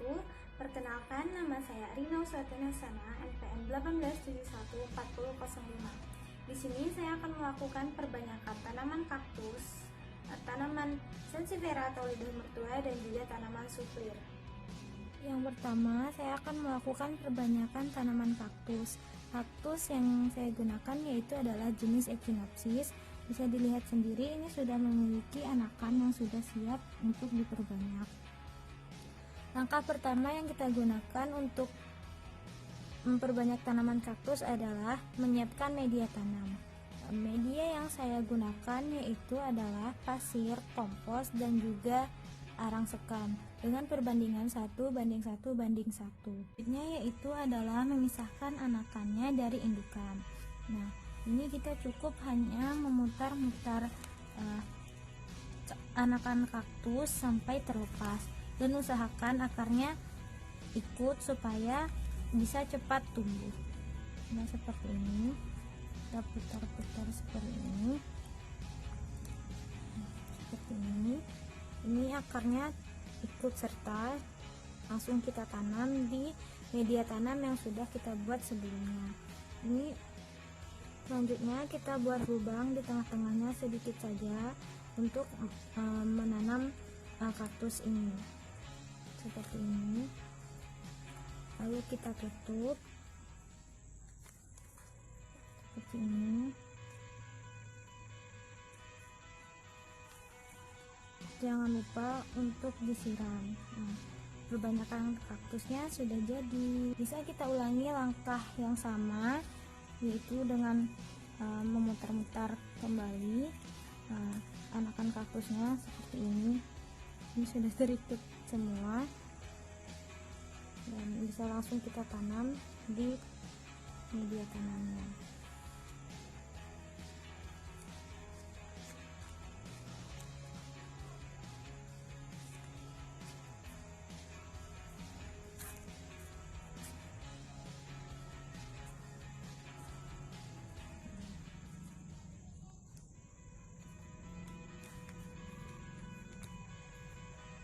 wabarakatuh. Perkenalkan, nama saya Rina Uswatuna-Sana, NPM 18714005. Di sini saya akan melakukan perbanyakan tanaman kaktus, tanaman sansevieria atau lidah mertua, dan juga tanaman suflir. Yang pertama, saya akan melakukan perbanyakan tanaman kaktus. Kaktus yang saya gunakan yaitu adalah jenis Echinopsis. Bisa dilihat sendiri, ini sudah memiliki anakan yang sudah siap untuk diperbanyak. Langkah pertama yang kita gunakan untuk memperbanyak tanaman kaktus adalah menyiapkan media tanam. Media yang saya gunakan yaitu adalah pasir, kompos, dan juga arang sekam dengan perbandingan 1:1:1. Selanjutnya yaitu adalah memisahkan anakannya dari indukan. Nah, ini kita cukup hanya memutar-mutar anakan kaktus sampai terlepas, dan usahakan akarnya ikut supaya bisa cepat tumbuh. Nah, seperti ini, kita putar-putar seperti ini. Seperti ini. Ini akarnya ikut serta langsung kita tanam di media tanam yang sudah kita buat sebelumnya. Ini selanjutnya kita buat lubang di tengah-tengahnya sedikit saja untuk menanam kaktus ini. Seperti ini. Lalu kita tutup seperti ini. Jangan lupa untuk disiram. Nah, perbanyakan kaktusnya sudah jadi. Bisa kita ulangi langkah yang sama, yaitu dengan memutar-mutar kembali anakan kaktusnya seperti ini. Ini sudah terikut semua, dan bisa langsung kita tanam di media tanamnya.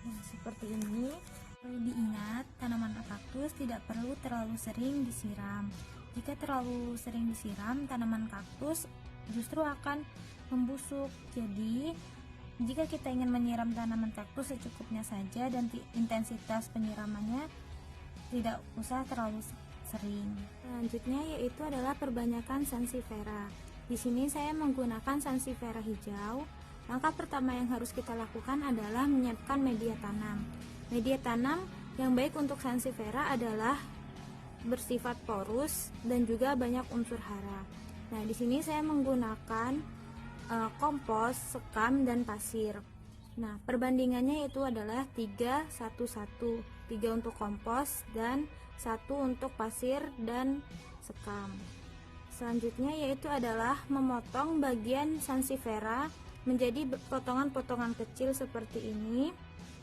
Nah, seperti ini. Perlu diingat, tanaman kaktus tidak perlu terlalu sering disiram. Jika terlalu sering disiram, tanaman kaktus justru akan membusuk. Jadi, jika kita ingin menyiram tanaman kaktus secukupnya saja dan intensitas penyiramannya tidak usah terlalu sering. Selanjutnya yaitu adalah perbanyakan sansevieria. Di sini saya menggunakan sansevieria hijau. Langkah pertama yang harus kita lakukan adalah menyiapkan media tanam. Media tanam yang baik untuk sansevieria adalah bersifat porus dan juga banyak unsur hara. Nah, di sini saya menggunakan kompos, sekam, dan pasir. Nah, perbandingannya itu adalah 3:1:1. 3 untuk kompos dan 1 untuk pasir dan sekam. Selanjutnya yaitu adalah memotong bagian sansevieria menjadi potongan-potongan kecil seperti ini.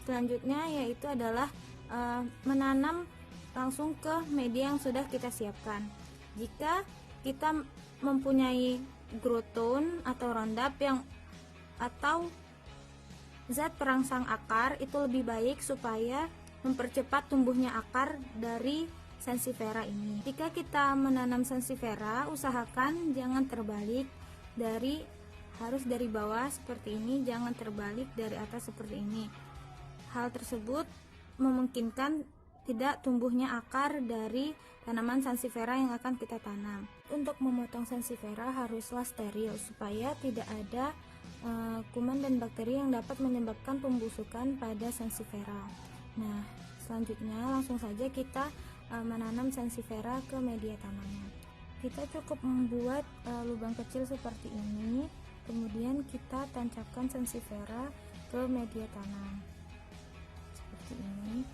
Selanjutnya yaitu adalah menanam langsung ke media yang sudah kita siapkan. Jika kita mempunyai growthone atau Roundup atau zat perangsang akar, itu lebih baik supaya mempercepat tumbuhnya akar dari sansevieria ini. Jika kita menanam sansevieria, usahakan jangan terbalik, harus dari bawah seperti ini, jangan terbalik dari atas seperti ini. Hal tersebut memungkinkan tidak tumbuhnya akar dari tanaman sansevieria yang akan kita tanam. Untuk memotong sansevieria haruslah steril supaya tidak ada kuman dan bakteri yang dapat menyebabkan pembusukan pada sansevieria. Nah, selanjutnya langsung saja kita menanam sansevieria ke media tanamnya. Kita cukup membuat lubang kecil seperti ini, kemudian kita tancapkan sansevieria ke media tanam seperti ini,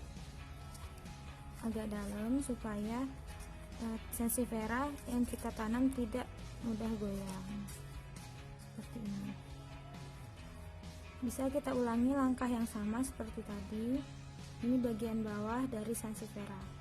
agak dalam supaya sansevieria yang kita tanam tidak mudah goyang. Seperti ini. Bisa kita ulangi langkah yang sama seperti tadi. Ini bagian bawah dari sansevieria.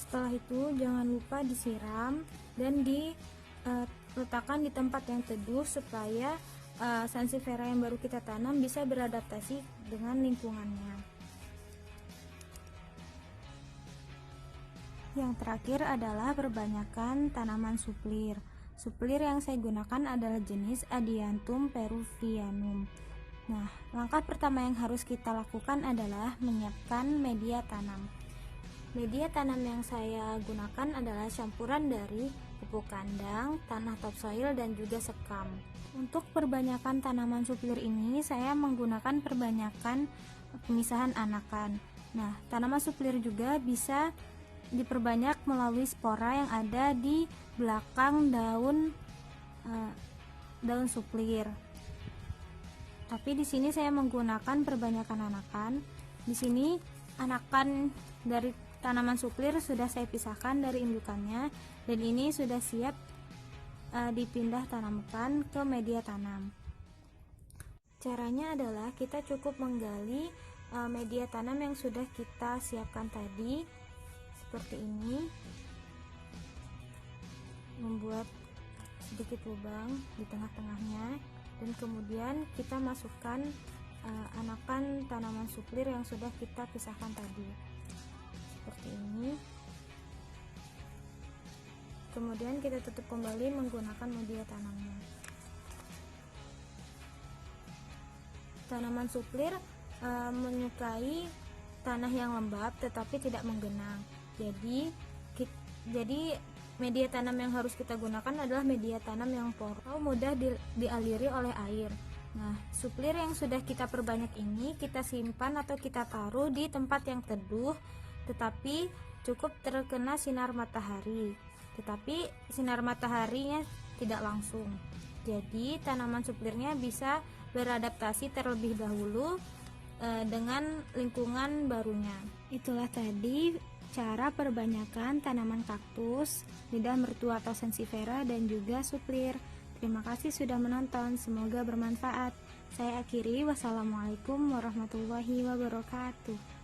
Setelah itu jangan lupa disiram dan diletakkan di tempat yang teduh supaya sansevieria yang baru kita tanam bisa beradaptasi dengan lingkungannya. Yang terakhir adalah perbanyakan tanaman suplir. Suplir yang saya gunakan adalah jenis Adiantum peruvianum. Nah, langkah pertama yang harus kita lakukan adalah menyiapkan media tanam. Media tanam yang saya gunakan adalah campuran dari pupuk kandang, tanah topsoil, dan juga sekam. Untuk perbanyakan tanaman suplir ini, saya menggunakan perbanyakan pemisahan anakan. Nah, tanaman suplir juga bisa diperbanyak melalui spora yang ada di belakang daun suplir. Tapi di sini saya menggunakan perbanyakan anakan. Di sini anakan dari tanaman suplir sudah saya pisahkan dari indukannya, dan ini sudah siap dipindah tanamkan ke media tanam. Caranya adalah kita cukup menggali media tanam yang sudah kita siapkan tadi seperti ini, membuat sedikit lubang di tengah-tengahnya, dan kemudian kita masukkan anakan tanaman suplir yang sudah kita pisahkan tadi seperti ini. Kemudian kita tutup kembali menggunakan media tanamnya. Tanaman suplir menyukai tanah yang lembab tetapi tidak menggenang. Jadi media tanam yang harus kita gunakan adalah media tanam yang poros atau mudah dialiri oleh air. Nah, suplir yang sudah kita perbanyak ini kita simpan atau kita taruh di tempat yang teduh tetapi cukup terkena sinar matahari. Tetapi sinar mataharinya tidak langsung. Jadi tanaman suplirnya bisa beradaptasi terlebih dahulu dengan lingkungan barunya. Itulah tadi cara perbanyakan tanaman kaktus, lidah mertua atau sansevieria, dan juga suplir. Terima kasih sudah menonton, semoga bermanfaat. Saya akhiri, wassalamualaikum warahmatullahi wabarakatuh.